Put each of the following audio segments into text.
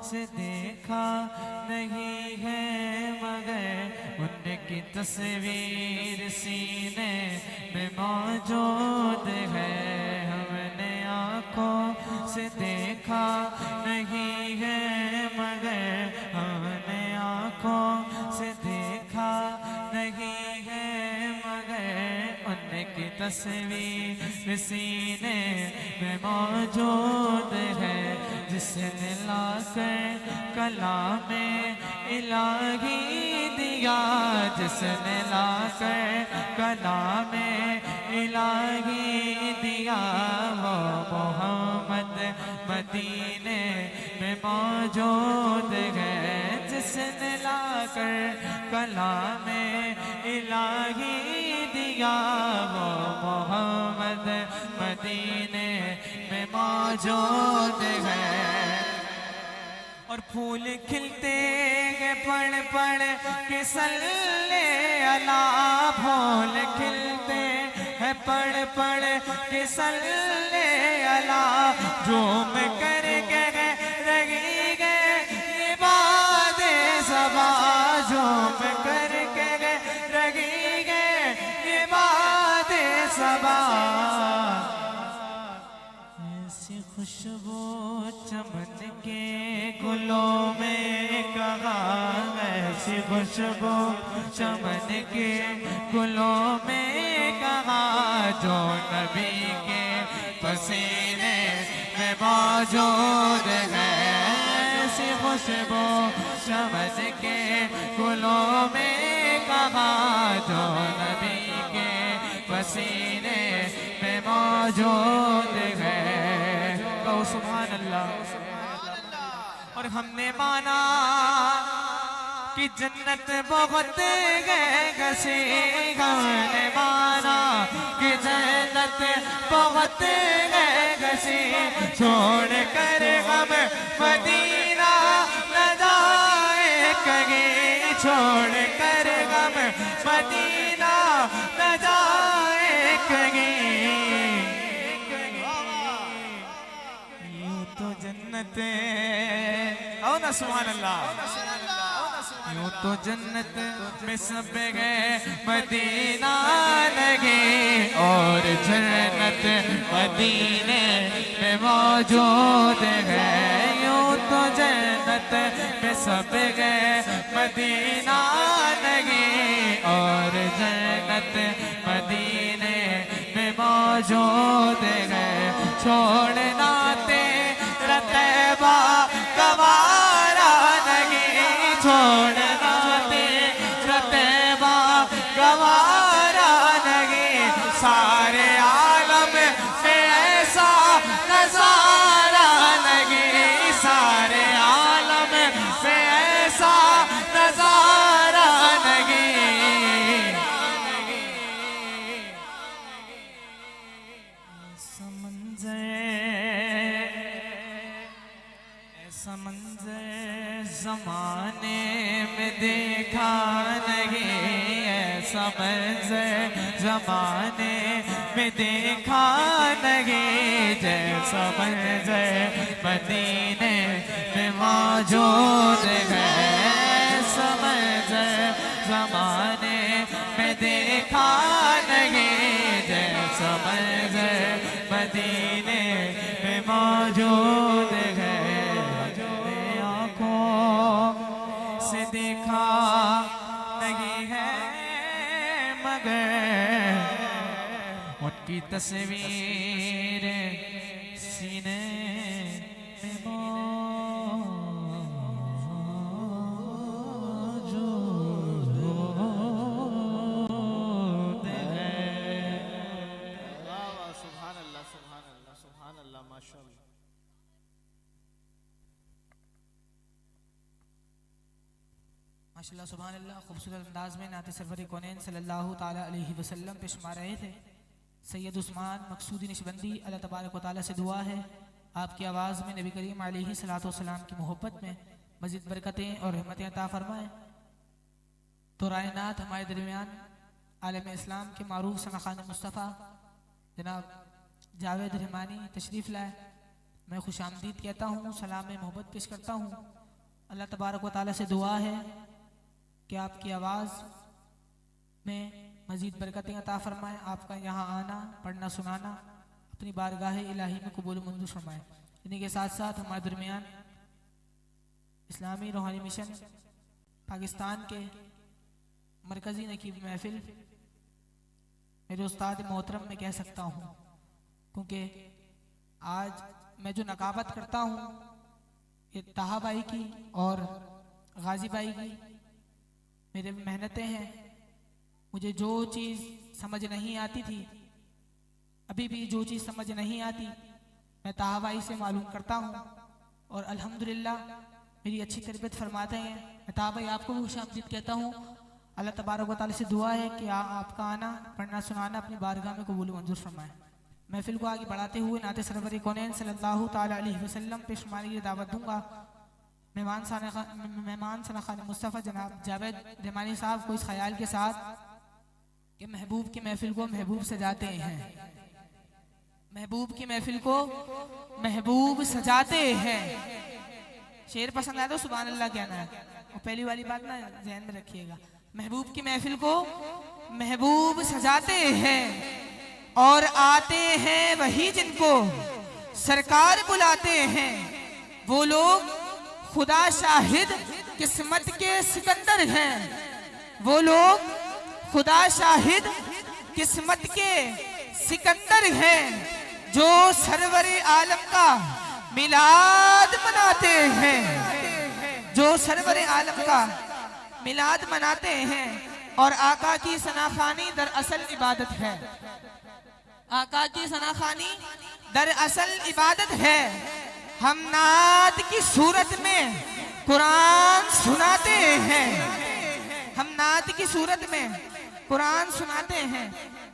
से देखा नहीं है मगर उनकी तस्वीर सीने में मौजूद है। हमने आँखों से देखा नहीं है मगर हमने आँखों से देखा नहीं है मगर उनकी तस्वीर सीने में मौजूद है। जिसने लाकर कलामे इलाही दिया, जिसने लाकर कलामे इलाही दिया, वो मोहम्मद मदीने में मौजूद है। जिसने लाकर कलामे इलाही दिया, वो मोहम्मद मदीने में मौजूद है। और फूल खिलते हैं पड़ पड़ के सल्ले अला, फूल खिलते हैं पड़ पड़ के सल्ले अला, झूम कर के रही गए ये बादे सबा, झूम कर के रही गए ये बादे सबा। ऐसी खुशबू चमन के गुलों में कहाँ, ऐसी खुशबू चमन के गुलों में कहाँ, जो नबी के पसीने में मौजूद है। ऐसी खुशबू चमन के गुलों में कहाँ, जो नबी के पसीने में मौजूद है। कहो सुभान अल्लाह। और हमने माना कि जन्नत बहुत गसी, हमने माना कि जन्नत बहुत गसी, छोड़ कर हम मदीना न जाए कहीं, छोड़ कर हम मदीना न जाए कहीं। यूं तो जन्नत आओ ना सुभान अल्लाह, यूं तो जन्नत में सब गए मदीना लगे, और जन्नत मदीने में मौजूद है। यूं तो जन्नत में सब गए मदीना लगे, और जन्नत मदीने में मौजूद है। छोड़ना तेरा तैबा गवारा नहीं, छोड़ना तेरा तैबा गवारा नहीं, सारे आलम में ऐसा नजारा नहीं, सारे आलम में ऐसा नजारा नहीं। ऐसा मंजर ज़माने में देखा नहीं, ऐसा मंजर ज़माने में देखा नहीं, जैसा मंजर मदीने में मौजूद है। ऐसा मंजर ज़माने में देखा नहीं, जैसा मंजर मदीने में मौजूद है। से देखा नहीं है मगर उनकी तस्वीर सीने में मौजूद है। सुभान अल्लाह, सुभान अल्लाह, सुभान अल्लाह, माशाअल्लाह। माशाअल्लाह सुभान अल्लाह। खूबसूरत अंदाज में नाते सरवर कौनैन सल्लल्लाहु ताला अलैहि वसल्लम पे शुमा रहे थे सैयद उस्मान मकसूदी नशबंदी। अल्लाह तबारक व तआला से दुआ है आपकी आवाज़ में नबी करीम अलैहि सलातो वसलाम की मोहब्बत में मज़ीद बरकतें और रहमतें अता फरमाए। तो रायनात हमारे दरमियान आलम इस्लाम के मारूफ सनाखान मुस्तफ़ा जनाब जावेद रहमानी तशरीफ़ लाए। मैं खुश आमदीद कहता हूँ, सलाम मोहब्बत पेश करता हूँ। अल्लाह तबारक व तआला से दुआ है कि आपकी आवाज़ में मज़ीद बरकतें अता फरमाए, आपका यहाँ आना पढ़ना सुनाना अपनी बारगाह इलाही में कबूल मंजूर फरमाए। इन्हीं के साथ साथ हमारे दरमियान इस्लामी रूहानी मिशन पाकिस्तान के मरकज़ी नकीब महफिल मेरे उस्ताद मोहतरम मैं कह सकता हूँ, क्योंकि आज मैं जो नकाबत करता हूँ ये ताहा भाई की और गाजी भाई की मेरे मेहनतें हैं। मुझे जो चीज़ समझ नहीं आती थी, अभी भी जो चीज़ समझ नहीं आती मैं ताहा भाई से मालूम करता हूँ और अल्हम्दुलिल्लाह मेरी अच्छी तरबियत फरमाते हैं। मैं ताहा भाई आपको भी खुशामदीद कहता हूँ। अल्लाह तबारक व तआला से दुआ है कि आपका आना पढ़ना सुनाना अपनी बारगाह में कबूल मंजूर फरमाए। महफिल को आगे बढ़ाते हुए नाते सरवर कौनैन सल्लल्लाहु ताला अलैहि वसल्लम पे शुमारी की दावत दूंगा। मेहमान सनाखान मुस्तफ़ा जनाब जावेद रहमानी साहब को इस ख्याल के साथ कि महबूब की महफिल को महबूब सजाते हैं, महबूब की महफिल को महबूब सजाते हैं। शेर पसंद आया तो सुभान अल्लाह कहना है, और पहली वाली बात ना ध्यान में रखिएगा। महबूब की महफिल को महबूब सजाते हैं और आते हैं वही जिनको सरकार बुलाते हैं। वो लोग खुदा शाहिद किस्मत के सिकंदर हैं। वो लोग खुदा शाहिद किस्मत के सिकंदर हैं जो सरवर आलम का मिलाद मनाते हैं, जो सरवर आलम का मिलाद मनाते हैं। और आका की सनाखानी दरअसल इबादत है, आका की सनाखानी दरअसल इबादत है। हम नात की सूरत में कुरान सुनाते हैं, हम नात की सूरत में कुरान सुनाते हैं।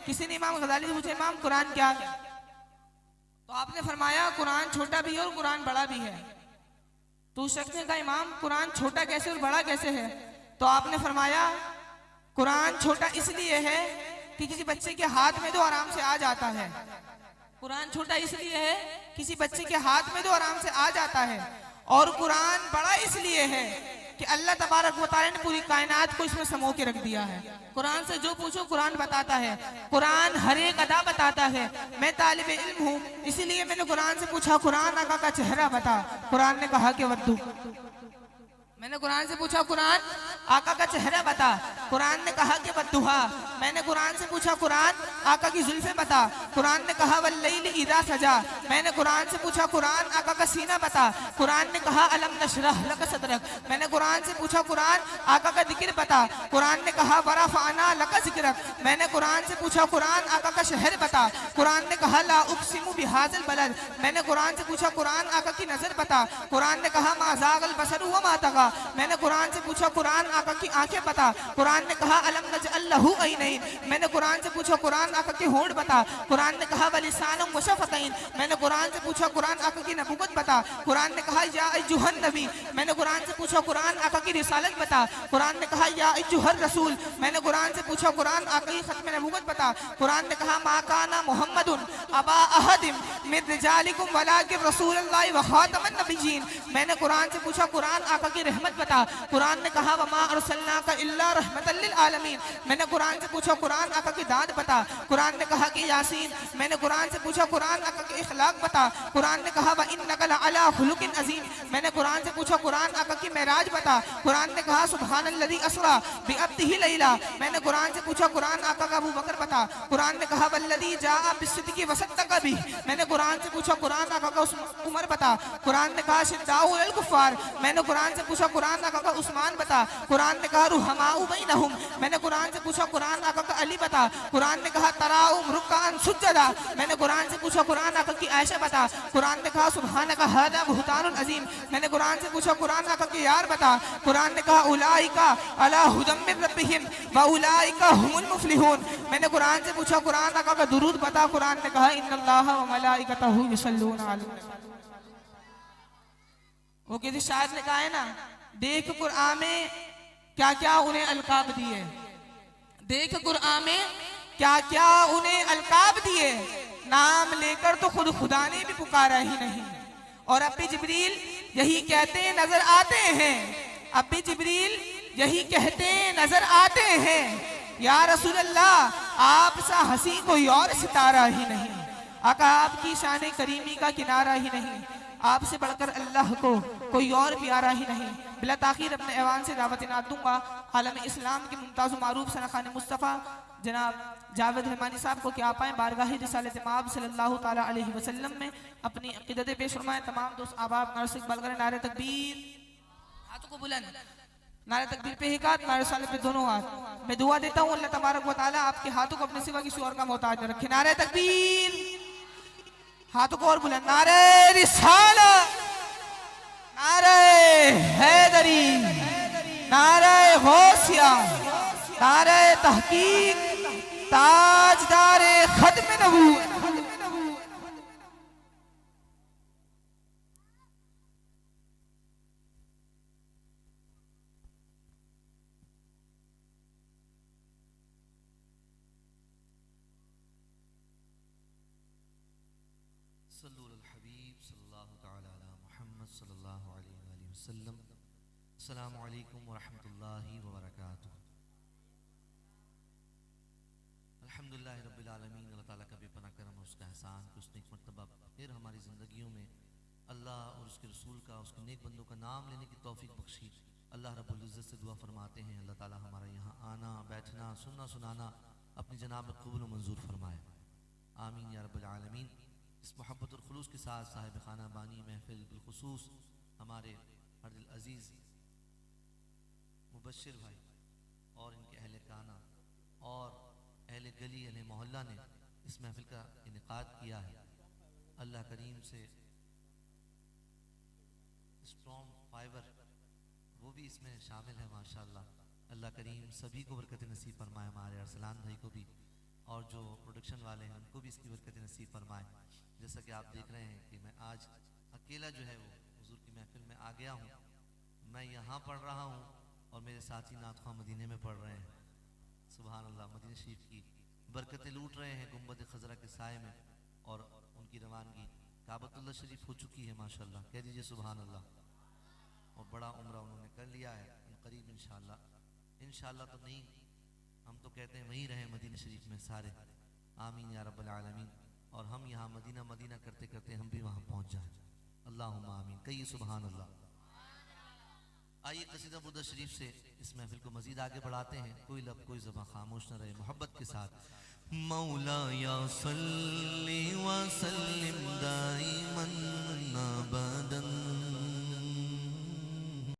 किसी ने इमाम गजाली से पूछा इमाम कुरान क्या है, तो आपने फरमाया कुरान छोटा भी है और कुरान बड़ा भी है। तो उस शख्स ने कहा इमाम कुरान छोटा कैसे और बड़ा कैसे है, तो आपने फरमाया कुरान छोटा इसलिए है कि किसी बच्चे के हाथ में तो आराम से आ जाता है। कुरान छोटा इसलिए है किसी बच्चे के हाथ में तो आराम से आ जाता है। और कुरान बड़ा इसलिए है कि अल्लाह तबारक व तआला ने पूरी कायनात को इसमें समो के रख दिया है। कुरान से जो पूछो कुरान बताता है, कुरान हर एक अदा बताता है। मैं तालिब इल्म हूँ, इसीलिए मैंने कुरान से पूछा कुरान आका का चेहरा बता, कुरान ने कहा कि वद्दू। मैंने कुरान से पूछा कुरान आका का चेहरा बता, कुरान ने कहा कि बद्दुहा। मैंने कुरान से पूछा कुरान आका की जुल्फे बता, कुरान ने कहा वल्लैलि इज़ा सजा। मैंने कुरान से पूछा कुरान आका का सीना बता, कुरान ने कहा अलम नशरह लक सदरक। मैंने कुरान से पूछा कुरान आका का जिक्र बता, कुरान ने कहा वरफ़अना लक ज़िक्रक। मैंने कुरान से पूछा कुरान आका का शहर बता, कुरान ने कहा ला उक़सिमु बिहाज़िल बलद। मैंने कुरान से पूछा कुरान आका की नजर बता, कुरान ने कहा मा ज़ाग़ल बसरु व मा तग़ा। मैंने कुरान से पूछा कुरान आका की आंखें बता, कुरान ने कहा अलम नजअल लहू ऐनैन। मैंने कुरान से पूछा कुरान आका के होंठ बता, कुरान ने कहा वलिसानुम व शफ़तैन। मैंने कुरान से पूछा कुरान आका की नबूवत बता, कुरान ने कहा या अय्युहन नबी। मैंने कुरान से पूछा कुरान आका की रिसालत बता, कुरान ने कहा या अय्युहर रसूल। मैंने कुरान से पूछा कुरान आका की खत्म नबूवत बता, कुरान ने कहा मा काना मुहम्मदुन अबा अहदिम मिन रिजालिकुम वलाकिन रसूलुल्लाहि व खातमन नबिय्यीन। मैंने कुरान से पूछा कुरान आका की रहमत बता, कुरान ने कहा वमा अरसलनाका इल्ला रहमतल लिल आलमीन। मैंने कुरान से पूछा कुरान आका की दाद बता, कुरान ने कहा कि यासीन। मैंने कुरान से पूछा कुरान आका के इखलाक बता, कुरान ने कहा व इन्नका लअला खुलुकिन अज़ीम। मैंने कुरान से पूछा कुरान आका की मेराज बता, कुरान ने कहा सुब्हानल्लज़ी असरा बिअब्दिही लैला। मैंने कुरान से पूछा कुरान आका का अबू बकर बता, कुरान ने कहा वल्लज़ी जाअ बिस्सिद्क़ि वसद्दक़ बिही। मैंने कुरान से पूछा कुरान आका का उमर बता, कुरान ने कहा शिद्दाउ अल कुफ़ार। मैंने कुरान से पूछा कुरान आका का उस्मान बता, कुरान ने कहा रुहमाउ बैनहुम। मैंने कुरान से पूछा कुरान आका का अली बता, कुरान ने कहा तराउम रुक्कान सुज्जदा। मैंने कुरान से पूछा कुरान आका की आयशा बता, कुरान ने कहा सुब्हानका हादा बुहतानुन अज़ीम। मैंने कुरान से पूछा कुरान आका के यार बता, कुरान ने कहा उलाइका अला हुदम मिन रब्बिहिम व उलाइका हुमुल मुफ्लिहून। मैंने कुरान से पूछा कुरान आका का दुरूद बता, कुरान ने कहा इन्नल्लाहा व मलाइकतहु युसल्लूना अला। वो किसी शायर ने कहा है ना, देख कुरान में क्या क्या उन्हें अलकाब दिए, देख कुरान में क्या क्या उन्हें अलकाब दिए, नाम लेकर तो खुद खुदा ने भी पुकारा ही नहीं। और अब भी जिब्रील यही कहते नजर आते हैं, अब भी जिब्रील यही कहते नजर आते हैं, या रसूल अल्लाह आप सा हंसी कोई और सितारा ही नहीं, आका आपकी शान करीमी का किनारा ही नहीं, आपसे बढ़कर अल्लाह को कोई और प्यारा ही नहीं। बिला ताखीर अपने ऐवान से दावत ना दूंगा आलम इस्लाम के मुमताज़ मारूफ सनखान मुस्तफ़ा जनाब जावेद रहमानी साहब को क्या पाएँ बारगाह रिसालत माब सल्लल्लाहु ताला अलैहि वसल्लम में अपनी अक़ीदत पेश फरमाएं। तमाम दोस्त आबाब नारे से इक़बाल करें, नारे तकबीर, हाथों को बुलंद, नारे तकबीर पे एक हाथ, नारे रिसालत पे दोनों हाथ। मैं दुआ देता हूँ अल्लाह तबारक व तआला आपके हाथों को अपने सिवा किसी और का मोहताज न रखे। नारे तकबीर, हाथों को और बुलंद, नारे रिसालत, नारे हैदरी, नारे गौसिया, नारे तहकीक, ताजदारे खत्म नबूवत। अस्सलामु अलैकुम वरहमतुल्लाहि वबरकातुहू। अल्हम्दुलिल्लाहि रब्बिल आलमीन। अल्लाह ताला का बेपनाह करम और उसका एहसान कि उसने एक मरतबा फिर हमारी ज़िंदगियों में अल्लाह और उसके रसूल का, उसके नेक बंदों का नाम लेने की तौफीक बख्शी। अल्लाह रब्बुल इज़्ज़त से दुआ फरमाते हैं अल्लाह ताला हमारा यहाँ आना, बैठना, सुनना, सुनाना अपनी जनाब में कबूल व मंजूर फरमाए, आमीन या रब्बिल आलमीन। इस मोहब्बत और खुलूस के साथ साहिब खाना बानी महफिल बिलखुसूस हमारे हर दिल अजीज़ मुबश्शिर भाई और इनके अहले काना और अहले गली अहले मोहल्ला ने इस महफिल का इनेकाद किया है। अल्लाह करीम से स्ट्रॉन्ग फाइबर वो भी इसमें शामिल है माशाअल्लाह। अल्लाह करीम सभी को बरकत नसीब फरमाए, हमारे अरसलान भाई को भी और जो प्रोडक्शन वाले हैं उनको भी इसकी बरकत नसीब फरमाए। जैसा कि आप देख रहे हैं कि मैं आज अकेला जो है वो हुजूर की महफिल में आ गया हूँ। मैं यहाँ पढ़ रहा हूँ और मेरे साथी नातख़्वाह मदीने में पढ़ रहे हैं। सुभान अल्लाह, मदीने शरीफ की बरकतें लूट रहे हैं गुंबद खजरा के साए में और उनकी रवानगी काबतुल्लाह शरीफ हो चुकी है माशाअल्लाह। कह दीजिए सुभान अल्लाह। और बड़ा उम्रा उन्होंने कर लिया है, करीब इंशाअल्लाह तो नहीं, हम तो कहते हैं वहीं रहे मदीना शरीफ में सारे, आमीन या रब्बल आलमीन। और हम यहाँ मदीना मदीना करते करते हम भी वहाँ पहुँच जाएं, अल्लाहुम्मा आमीन। कहिए सुभान अल्लाह। आइए कसीदा बुर्दा शरीफ से इस महफिल को मजीद आगे बढ़ाते हैं। कोई लब कोई ज़बां खामोश न रहे, मोहब्बत के साथ। मौला या सल्ली व सल्लिम